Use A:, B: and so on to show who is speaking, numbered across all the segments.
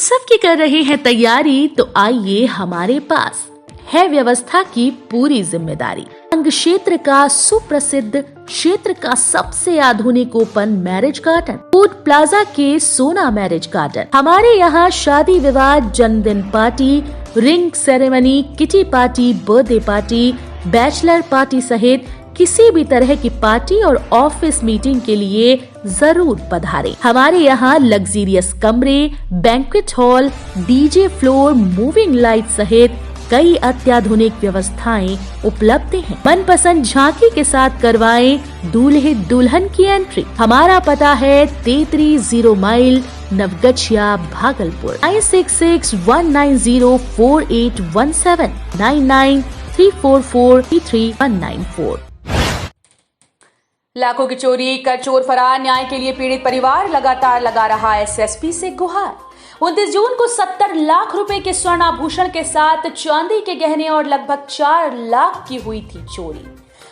A: सबकी कर रहे हैं तैयारी, तो आइए हमारे पास है व्यवस्था की पूरी जिम्मेदारी। अंग क्षेत्र का सुप्रसिद्ध क्षेत्र का सबसे आधुनिक open marriage garden, food plaza के सोना मैरिज गार्डन। हमारे यहाँ शादी विवाह, जन्मदिन party, ring ceremony, kitty party, birthday party, bachelor party सहित किसी भी तरह की पार्टी और ऑफिस मीटिंग के लिए जरूर पधारें। हमारे यहाँ लग्जीरियस कमरे, banquet hall, DJ floor, moving light सहित कई अत्याधुनिक व्यवस्थाएं उपलब्ध हैं। मनपसंद झांकी के साथ करवाएं दूल्हे दुल्हन की एंट्री। हमारा पता है 33 माइल, नवगछिया, भागलपुर। 9661904817 9934433194।
B: लाखों की चोरी कर चोर फरार, न्याय के लिए पीड़ित परिवार लगातार लगा रहा एसएसपी से गुहार। 29 जून को 70 लाख रुपए के स्वर्ण आभूषण के साथ चांदी के गहने और लगभग 4 लाख की हुई थी चोरी।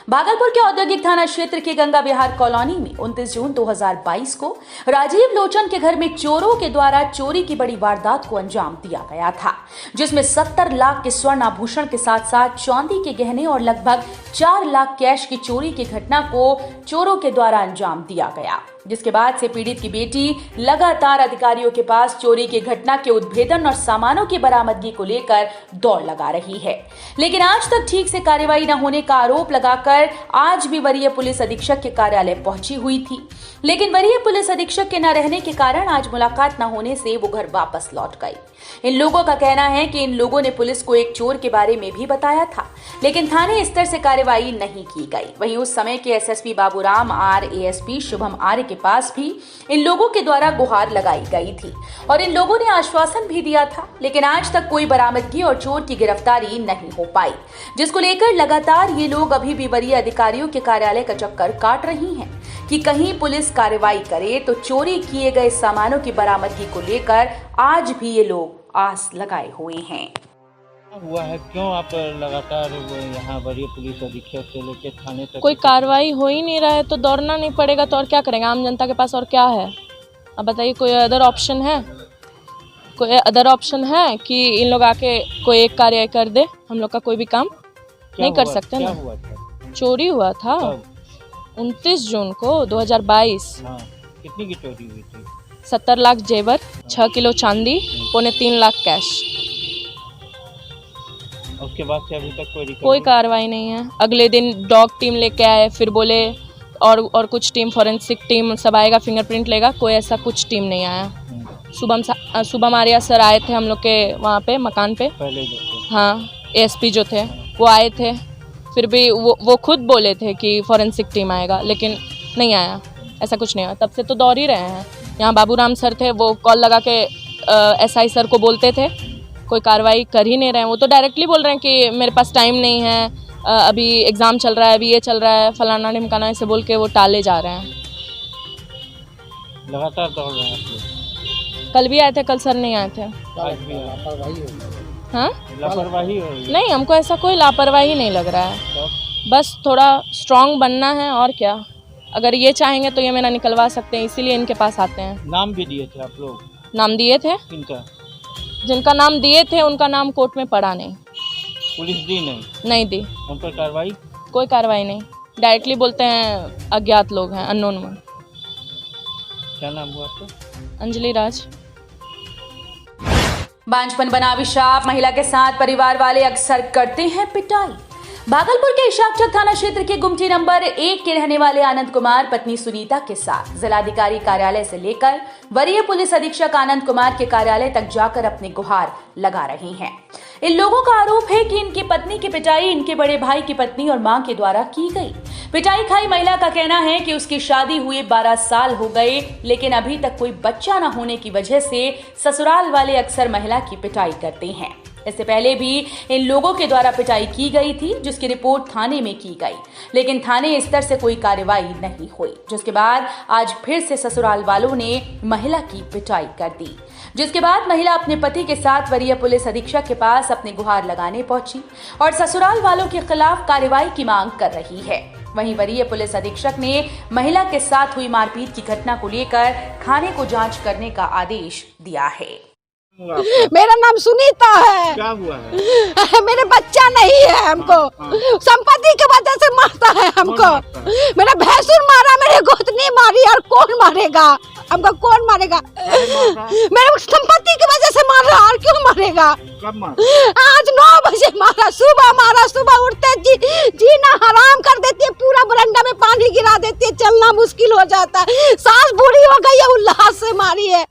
B: भागलपुर के औद्योगिक थाना क्षेत्र के गंगा विहार कॉलोनी में 29 जून 2022 को राजीव लोचन के घर में चोरों के द्वारा चोरी की बड़ी वारदात को अंजाम दिया गया था, जिसमें 70 लाख के स्वर्ण आभूषण के साथ साथ चांदी के गहने और लगभग 4 लाख कैश की चोरी की घटना को चोरों के द्वारा अंजाम दिया गया। जिसके बाद से पीड़ित की बेटी लगातार अधिकारियों के पास चोरी की घटना के उद्भेदन और सामानों की बरामदगी को लेकर दौड़ लगा रही है, लेकिन आज तक ठीक से कार्रवाई न होने का आरोप लगाकर आज भी वरीय पुलिस अधीक्षक के कार्यालय पहुंची हुई थी। लेकिन वरीय पुलिस अधीक्षक के न रहने के कारण आज मुलाकात न होने से वो घर वापस लौट गई। इन लोगों का कहना है कि इन लोगों ने पुलिस को एक चोर के बारे में भी बताया था, लेकिन थाने स्तर से कार्रवाई नहीं की गई। वहीं उस समय के SSP Baburam R, ASP Shubham Arya के पास भी इन लोगों के द्वारा गुहार लगाई गई थी और इन लोगों ने आश्वासन भी दिया था, लेकिन आज तक कोई बरामदगी और चोर की गिरफ्तारी नहीं हो पाई, जिसको लेकर लगातार ये लोग अभी भी वरीय अधिकारियों के कार्यालय का चक्कर काट रही हैं कि कहीं पुलिस कार्रवाई करे तो चोरी किए गए सामानों की बरामदगी को लेकर आज भी ये लोग आस लगाए हुए हैं।
C: हुआ है क्यों आप लगातार यहाँ वरीय पुलिस अधीक्षक से लेकर थाने तक
D: कोई कार्रवाई हो ही नहीं रहा है, तो दौड़ना नहीं पड़ेगा तो और क्या करेंगे आम जनता के पास, और क्या है? अब बताइए, कोई अदर ऑप्शन है? कोई अदर ऑप्शन है कि इन लोग आके कोई एक कार्रवाई कर दे? हम लोग का कोई भी काम नहीं कर सकते ना। चोरी हुआ था 29 जून को 2022।
C: कितनी की चोरी हुई थी?
D: 70 लाख जेवर, 6 किलो चांदी, 3.25 लाख कैश।
C: उसके बाद से अभी तक
D: कोई कार्रवाई नहीं है। अगले दिन डॉग टीम लेके आए, फिर बोले और कुछ टीम, फॉरेंसिक टीम सब आएगा, फिंगरप्रिंट लेगा। कोई ऐसा कुछ टीम नहीं आया। शुभम आर्या सर आए थे हम लोग के वहाँ पे मकान पे
C: पहले जो थे।
D: हाँ, एएसपी जो थे वो आए थे, फिर भी वो खुद बोले थे कि फॉरेंसिक टीम आएगा, लेकिन नहीं आया। ऐसा कुछ नहीं आया। तब से तो दौड़ ही रहे हैं। यहाँ बाबूराम सर थे, वो कॉल लगा के एसआई सर को बोलते थे, कोई कार्रवाई कर ही नहीं रहे हैं। वो तो डायरेक्टली बोल रहे हैं कि मेरे पास टाइम नहीं है, अभी एग्ज़ाम चल रहा है, अभी ये चल रहा है, फलाना ढिमकाना, ऐसे बोल के वो टाले जा रहे हैं।
C: लगातार दौड़ रहे हैं।
D: कल भी आए थे, कल सर नहीं आए थे।
C: आज भी
D: हाँ,
C: लापरवाही हो रही है।
D: नहीं, हमको ऐसा कोई लापरवाही नहीं लग रहा है। बस थोड़ा स्ट्रांग बनना है, और क्या। अगर ये चाहेंगे तो ये मेरा निकलवा सकते हैं, इसीलिए इनके पास आते हैं।
C: नाम भी दिए थे आप लोग?
D: नाम दिए थे।
C: इनका
D: जिनका नाम दिए थे उनका नाम कोर्ट में पड़ा नहीं।
C: पुलिस दी
D: नहीं दी।
C: उन पर कार्रवाई?
D: कोई कार्रवाई नहीं। डायरेक्टली बोलते हैं अज्ञात लोग हैं, अननोन वन।
C: क्या नाम हुआ आपका?
D: अंजलि राज।
B: बांझपन बना अभिशाप, महिला के साथ परिवार वाले अक्सर करते हैं पिटाई। भागलपुर के इशाकचक थाना क्षेत्र के गुमटी नंबर 1 के रहने वाले आनंद कुमार पत्नी सुनीता के साथ जिलाधिकारी कार्यालय से लेकर वरीय पुलिस अधीक्षक आनंद कुमार के कार्यालय तक जाकर अपनी गुहार लगा रही हैं। इन लोगों का आरोप है कि इनकी पत्नी की पिटाई इनके बड़े भाई की पत्नी और मां के द्वारा की गई। पिटाई खाई महिला का कहना है कि उसकी शादी हुए 12 साल हो गए, लेकिन अभी तक कोई बच्चा न होने की वजह से ससुराल वाले अक्सर महिला की पिटाई करते हैं। इससे पहले भी इन लोगों के द्वारा पिटाई की गई थी, जिसकी रिपोर्ट थाने में की गई, लेकिन थाने स्तर से कोई कार्रवाई नहीं हुई, जिसके बाद आज फिर से ससुराल वालों ने महिला की पिटाई कर दी। जिसके बाद महिला अपने पति के साथ वरीय पुलिस अधीक्षक के पास अपनी गुहार लगाने पहुंची और ससुराल वालों के खिलाफ कार्रवाई की मांग कर रही है। वहीं वरीय पुलिस अधीक्षक ने महिला के साथ हुई मारपीट की घटना को लेकर थाने को जांच करने का आदेश दिया है।
C: हुआ आपका?
E: मेरा नाम सुनीता है।
C: क्या हुआ है?
E: मेरे बच्चा नहीं है, हमको संपत्ति की वजह से मारता है हमको। मेरा भैंसुर मारा, मेरे गोतनी मारी, और कौन मारेगा हमको? कौन मारेगा? मेरे संपत्ति की वजह से मार रहा, और क्यों मारेगा?
C: कब मारा?
E: आज 9 बजे मारा, सुबह उठते जीना हराम कर देती है, पूरा बरंडा में पानी गिरा देती है, चलना मुश्किल हो जाता है। सास बूढ़ी हो गई है, उल्लास से मारी है,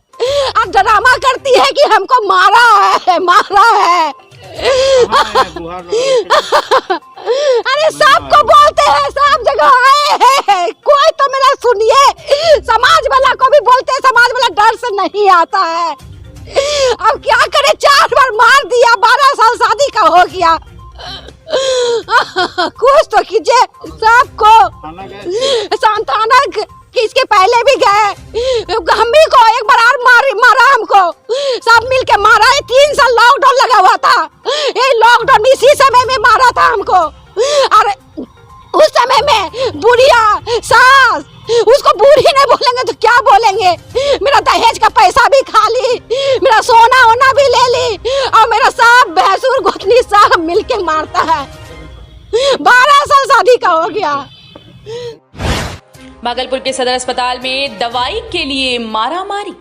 E: और ड्रामा करती है कि हमको मारा है। अरे सबको बोलते हैं, सब जगह आए हैं, कोई तो मेरा सुनिए। समाज वाला को भी बोलते हैं, समाज वाला डर से नहीं आता है। अब क्या करे, 4 बार मार दिया, 12 साल शादी का हो गया। कुछ तो कीजिए सबको। सांताना किसके पहले भी गए, गम्मी को एक बार और मारा हमको, सब मिलके मारा है। 3 साल लॉकडाउन लगा हुआ था, ये लॉकडाउन इसी समय में मारा था हमको। और उस समय में बुढ़िया सास, उसको बूढ़ी नहीं बोलेंगे तो क्या बोलेंगे? मेरा दहेज का पैसा भी खा ली, मेरा सोना वोना भी ले ली, और मेरा सब भैंसुर गोतनी सब मिलके मारता है। 12 साल शादी का हो गया।
B: भागलपुर के सदर अस्पताल में दवाई के लिए मारामारी।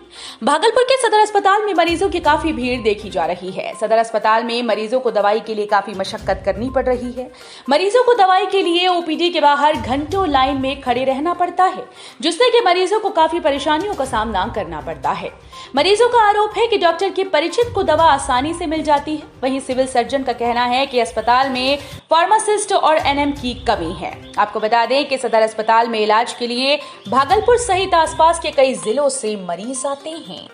B: भागलपुर के सदर अस्पताल में मरीजों की काफी भीड़ देखी जा रही है। सदर अस्पताल में मरीजों को दवाई के लिए काफी मशक्कत करनी पड़ रही है। मरीजों को दवाई के लिए ओपीडी के बाहर घंटों लाइन में खड़े रहना पड़ता है, जिससे कि मरीजों को काफी परेशानियों का सामना करना पड़ता है। मरीजों का आरोप है कि डॉक्टर के परिचित को दवा आसानी से मिल जाती है। वहीं सिविल सर्जन का कहना है कि अस्पताल में फार्मासिस्ट और एनएम की कमी है। आपको बता दें कि सदर अस्पताल में इलाज के लिए भागलपुर सहित आसपास के कई जिलों से मरीज आते हैं।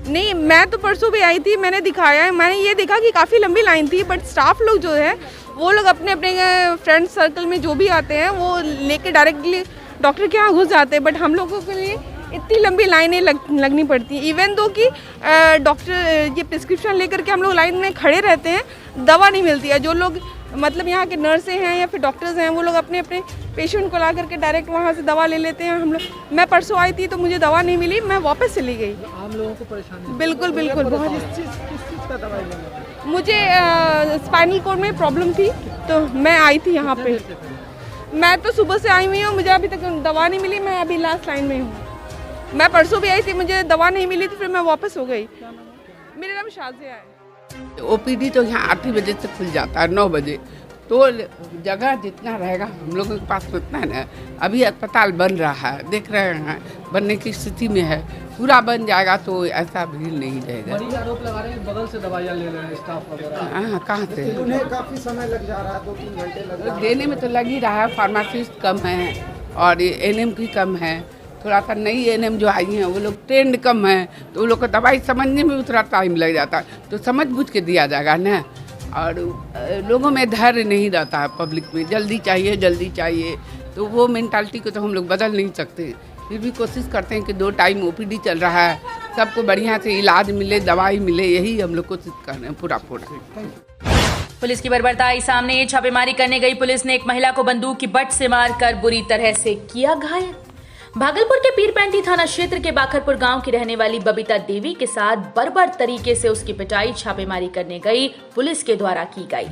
F: नहीं, मैं तो परसों भी आई थी, मैंने दिखाया है। मैंने ये देखा कि काफ़ी लंबी लाइन थी, बट स्टाफ लोग जो है वो लोग अपने अपने फ्रेंड सर्कल में जो भी आते हैं वो लेके डायरेक्टली डॉक्टर के यहाँ घुस जाते हैं। बट हम लोगों के लिए इतनी लंबी लाइनें लगनी पड़ती हैं। इवन दो कि डॉक्टर ये प्रिस्क्रिप्शन लेकर के हम लोग लाइन में खड़े रहते हैं, दवा नहीं मिलती है। जो लोग मतलब यहाँ के नर्सें हैं या फिर डॉक्टर्स हैं, वो लोग अपने अपने पेशेंट को ला करके डायरेक्ट वहाँ से दवा ले लेते हैं। हम लोग, मैं परसों आई थी तो मुझे दवा नहीं मिली, मैं वापस चली गई।
G: आम लोगों को परेशानी
F: बिल्कुल बिल्कुल बहुत।
G: किस चीज़ का दवाई लेना था?
F: मुझे स्पाइनल कॉर्ड में प्रॉब्लम थी, तो मैं आई थी यहाँ पे। मैं तो सुबह से आई हुई हूँ, मुझे अभी तक दवा नहीं मिली, मैं अभी लास्ट लाइन में हूँ। मैं परसों भी आई थी, मुझे दवा नहीं मिली, तो फिर मैं वापस हो गई। मेरा नाम शाजिया है।
H: ओपीडी तो यहाँ 8 बजे से खुल जाता है, 9 बजे। तो जगह जितना रहेगा हम लोगों के पास उतना है ना। अभी अस्पताल बन रहा है, देख रहे हैं बनने की स्थिति में है। पूरा बन जाएगा तो ऐसा भीड़ नहीं रहेगा।
G: मरीज आरोप लगा रहे हैं बगल से दवाइयाँ ले रहे हैं स्टाफ वगैरह।
H: हाँ, कहाँ से?
G: उन्हें काफ़ी समय लग जा रहा है, 2-3 घंटे लग रहा है।
H: देने में तो लग ही रहा है। फार्मासिस्ट कम है और एनएम की कम है। थोड़ा सा नई एनएम जो आई हैं वो लोग ट्रेंड कम है, तो वो लोग को दवाई समझने में भी थोड़ा टाइम लग जाता है। तो समझ बूझ के दिया जाएगा ना। और लोगों में धैर्य नहीं रहता है, पब्लिक में जल्दी चाहिए, तो वो मेंटालिटी को तो हम लोग बदल नहीं सकते। फिर भी कोशिश करते हैं कि 2 टाइम ओपीडी चल रहा है, सबको बढ़िया से इलाज मिले, दवाई मिले, यही हम लोग कोशिश कर रहे हैं पूरा।
B: पुलिस की बर्बरताई सामने। छापेमारी करने गई पुलिस ने एक महिला को बंदूक की बट से मारकर बुरी तरह से किया घायल। भागलपुर के पीरपैंती थाना क्षेत्र के बाखरपुर गांव की रहने वाली बबीता देवी के साथ बर्बर तरीके से उसकी पिटाई छापेमारी करने गई पुलिस के द्वारा की गई,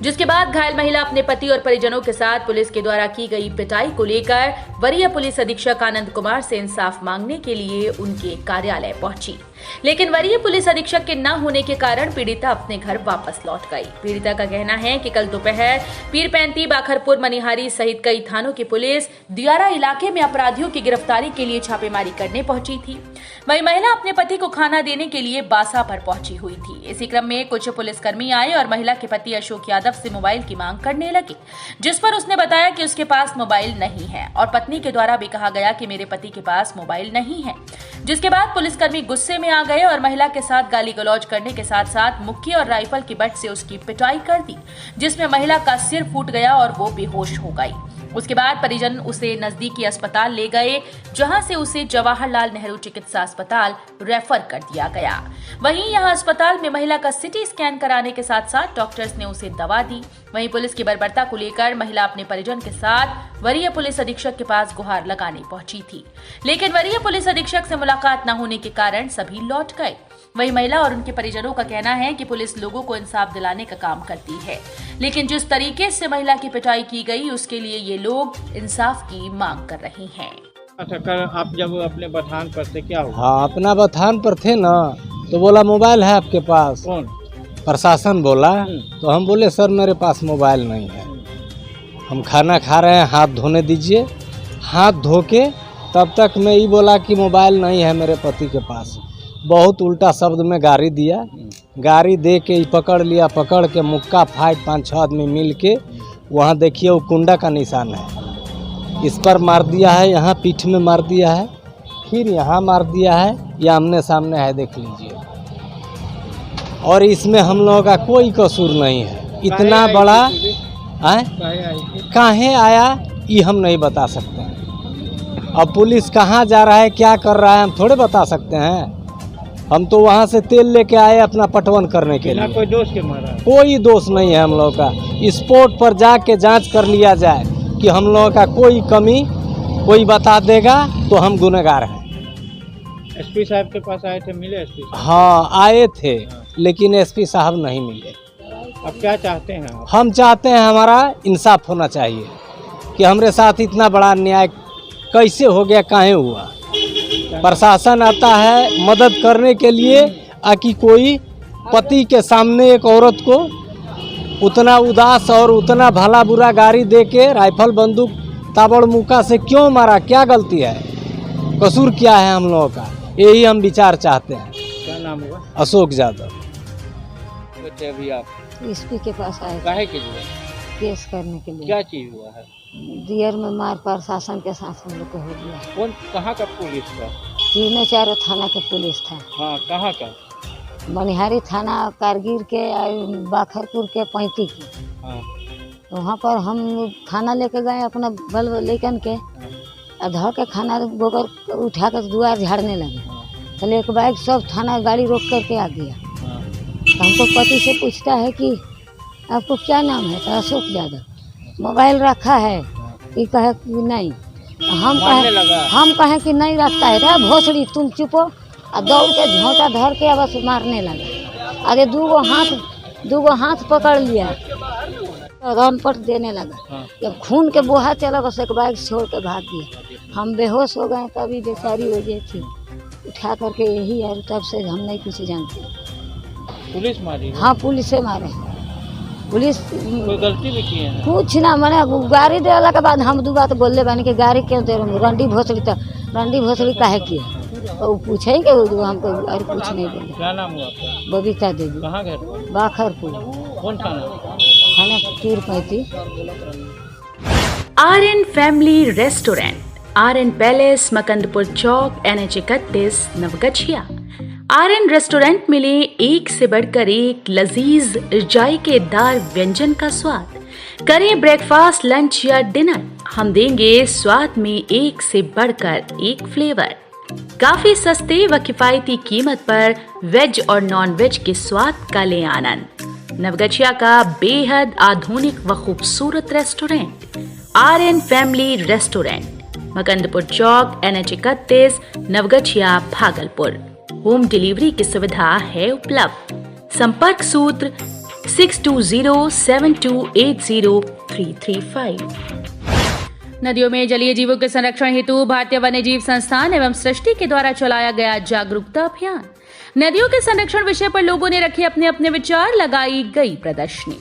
B: जिसके बाद घायल महिला अपने पति और परिजनों के साथ पुलिस के द्वारा की गई पिटाई को लेकर वरीय पुलिस अधीक्षक आनंद कुमार से इंसाफ मांगने के लिए उनके कार्यालय पहुंची। लेकिन वरीय पुलिस अधीक्षक के न होने के कारण पीड़िता अपने घर वापस लौट गई। पीड़िता का कहना है कि कल दोपहर पीरपैंती, बाखरपुर, मनिहारी सहित कई थानों की पुलिस दियारा इलाके में अपराधियों की गिरफ्तारी के लिए छापेमारी करने पहुंची थी। वही महिला अपने पति को खाना देने के लिए बासा पर पहुंची हुई थी। इसी क्रम में कुछ पुलिसकर्मी आए और महिला के पति अशोक यादव से मोबाइल की मांग करने लगे, जिस पर उसने बताया कि उसके पास मोबाइल नहीं है और पत्नी के द्वारा भी कहा गया कि मेरे पति के पास मोबाइल नहीं है। जिसके बाद पुलिसकर्मी गुस्से में आ गए और महिला के साथ गाली गलौज करने के साथ साथ मुक्की और राइफल की बट से उसकी पिटाई कर दी, जिसमें महिला का सिर फूट गया और वो बेहोश हो गई। उसके बाद परिजन उसे नजदीकी अस्पताल ले गए, जहां से उसे जवाहरलाल नेहरू चिकित्सा अस्पताल रेफर कर दिया गया। वहीं यहां अस्पताल में महिला का सिटी स्कैन कराने के साथ साथ डॉक्टर्स ने उसे दवा दी। वहीं पुलिस की बर्बरता को लेकर महिला अपने परिजन के साथ वरीय पुलिस अधीक्षक के पास गुहार लगाने पहुंची थी, लेकिन वरीय पुलिस अधीक्षक से मुलाकात न होने के कारण सभी लौट गए। वही महिला और उनके परिजनों का कहना है कि पुलिस लोगों को इंसाफ दिलाने का काम करती है, लेकिन जिस तरीके से महिला की पिटाई की गई उसके लिए ये लोग इंसाफ की मांग कर रहे हैं।
C: अच्छा, कल आप जब अपने बथान पर थे क्या हुआ?
I: हाँ, अपना बथान पर थे ना, तो बोला मोबाइल है आपके पास?
C: कौन?
I: प्रशासन बोला। तो हम बोले सर मेरे पास मोबाइल नहीं है, हम खाना खा रहे हैं, हाथ धोने दीजिए। हाथ धो के तब तक मैं ये बोला कि मोबाइल नहीं है मेरे पति के पास। बहुत उल्टा शब्द में गाड़ी दिया, गाड़ी दे के ही पकड़ लिया, पकड़ के मुक्का फाइट 5-6 आदमी मिल के वहाँ देखिए वो कुंडा का निशान है, इस पर मार दिया है, यहाँ पीठ में मार दिया है, फिर यहाँ मार दिया है, ये आमने सामने है, देख लीजिए। और इसमें हम लोगों का कोई कसूर नहीं है। इतना बड़ा काहे आया ये हम नहीं बता सकते हैं। अब पुलिस कहाँ जा रहा है, क्या कर रहा है, हम थोड़े बता सकते हैं। हम तो वहाँ से तेल लेके आए अपना पटवन करने के लिए।
C: कोई दोष के मारा?
I: कोई दोष नहीं है हम लोग का। स्पॉट पर जाके जांच कर लिया जाए कि हम लोगों का कोई कमी कोई बता देगा तो हम गुनहगार हैं।
C: एसपी साहब के पास आए थे, मिले एसपी साहब?
I: हाँ आए थे, लेकिन एसपी साहब नहीं मिले।
C: अब क्या चाहते हैं आप?
I: हम चाहते हैं हमारा इंसाफ होना चाहिए कि हमारे साथ इतना बड़ा अन्याय कैसे हो गया, काहे हुआ। प्रशासन आता है मदद करने के लिए, कि कोई पति के सामने एक औरत को उतना उदास और उतना भला बुरा गाड़ी दे के राइफल बंदूक ताबड़ मुक्का से क्यों मारा, क्या गलती है, कसूर क्या है हम लोगों का, यही हम विचार चाहते हैं।
C: क्या नाम हुआ?
I: अशोक यादव।
C: बच्चे अभी आप
E: एसपी के पास आए
C: काहे के लिए?
E: केस करने के लिए।
C: क्या चीज हुआ है?
E: दियर में मार प्रशासन के साथ हम लोग को हो गया।
C: कौन, कहाँ का पुलिस था?
E: तीनों चारों थाना के पुलिस था।
C: हाँ, कहाँ का?
E: बनिहारी थाना, कारगिल के, बाखरपुर के, 35 के।
C: हाँ।
E: वहाँ पर हम खाना लेके गए अपना बल लेकन के, धो के खाना गोबर उठा कर दुआर झाड़ने लगे। तो एक बाइक सब थाना गाड़ी रोक करके आ गया। तो हमको पति से पूछता है कि आपको क्या नाम है? तो अशोक यादव। मोबाइल रखा है? ये कहे कि नहीं। हम कहे कि नहीं रखता है। रे भोसड़ी तुम चुपो। और दौड़ के झोंटा धर के बस मारने लगा। अरे दूगो हाथ पकड़ लिया, रनपट देने लगा। जब खून के बोहा चला बस एक बाइक छोड़ के भाग गया। हम बेहोश हो गए, तभी बेचारी वजह थी उठा करके यही है। तब से हम नहीं कुछ जानते।
C: पुलिस मारी?
E: हाँ, पुलिस से मारे। पुलिस
C: कोई गलती भी की है? कुछ
E: ना, मैंने गाड़ी देला के बाद हम 2 बात बोलले बानी कि गाड़ी क्यों दे रहे, रंडी भोसड़ी काहे की है। वो पूछेंगे हमको, और कुछ नहीं बोले।
C: क्या नाम हुआ आपका?
E: बबीता देवी।
C: कहाँ घर?
E: बाखरपुर।
C: कौन थाना?
E: थाना तीर 35।
A: RN family restaurant, RN palace, Makandpur चौक, NH 31, नवगछिया। RN रेस्टोरेंट मिले एक से बढ़कर एक लजीज जायकेदार व्यंजन का स्वाद। करें ब्रेकफास्ट, लंच या डिनर, हम देंगे स्वाद में एक से बढ़कर एक फ्लेवर। काफी सस्ते व किफायती कीमत पर वेज और नॉन वेज के स्वाद का ले आनंद। नवगछिया का बेहद आधुनिक व खूबसूरत restaurant RN family restaurant, Makandpur चौक, NH 31, Naugachia, Bhagalpur. Home delivery की सुविधा है उपलब्ध। संपर्क सूत्र 6207280335।
B: नदियों में जलीय जीवों के संरक्षण हेतु भारतीय वन्य जीव संस्थान एवं सृष्टि के द्वारा चलाया गया जागरूकता अभियान। नदियों के संरक्षण विषय पर लोगों ने रखे अपने अपने विचार, लगाई गई प्रदर्शनी।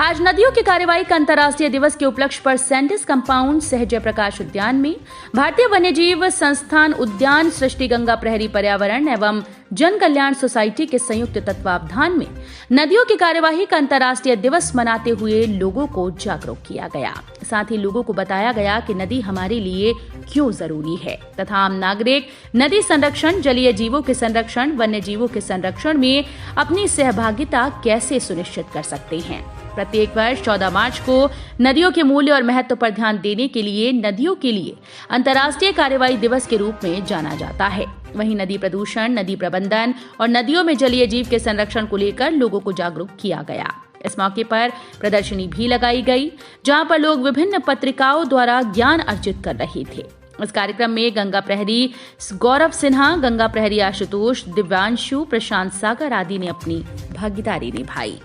B: आज नदियों की कार्यवाही का अंतर्राष्ट्रीय दिवस के उपलक्ष्य पर सैंडिस कंपाउंड सहजय प्रकाश उद्यान में भारतीय वन्यजीव संस्थान उद्यान, सृष्टि गंगा प्रहरी पर्यावरण एवं जन कल्याण सोसाइटी के संयुक्त तत्वावधान में नदियों की कार्यवाही का अंतर्राष्ट्रीय दिवस मनाते हुए लोगों को जागरूक किया गया। साथ ही लोगों को बताया गया कि नदी हमारे लिए क्यों जरूरी है तथा आम नागरिक नदी संरक्षण, जलीय जीवों के संरक्षण, वन्य जीवों के संरक्षण में अपनी सहभागिता कैसे सुनिश्चित कर सकते हैं। प्रत्येक वर्ष 14 मार्च को नदियों के मूल्य और महत्व पर ध्यान देने के लिए नदियों के लिए अंतर्राष्ट्रीय कार्यवाही दिवस के रूप में जाना जाता है। वहीं नदी प्रदूषण, नदी प्रबंधन और नदियों में जलीय जीव के संरक्षण को लेकर लोगों को जागरूक किया गया। इस मौके पर प्रदर्शनी भी लगाई गई, जहां पर लोग विभिन्न पत्रिकाओं द्वारा ज्ञान अर्जित कर रहे थे।
A: इस कार्यक्रम में गंगा प्रहरी गौरव सिन्हा, गंगा प्रहरी आशुतोष, दिव्यांशु, प्रशांत सागर आदि ने अपनी भागीदारी निभाई।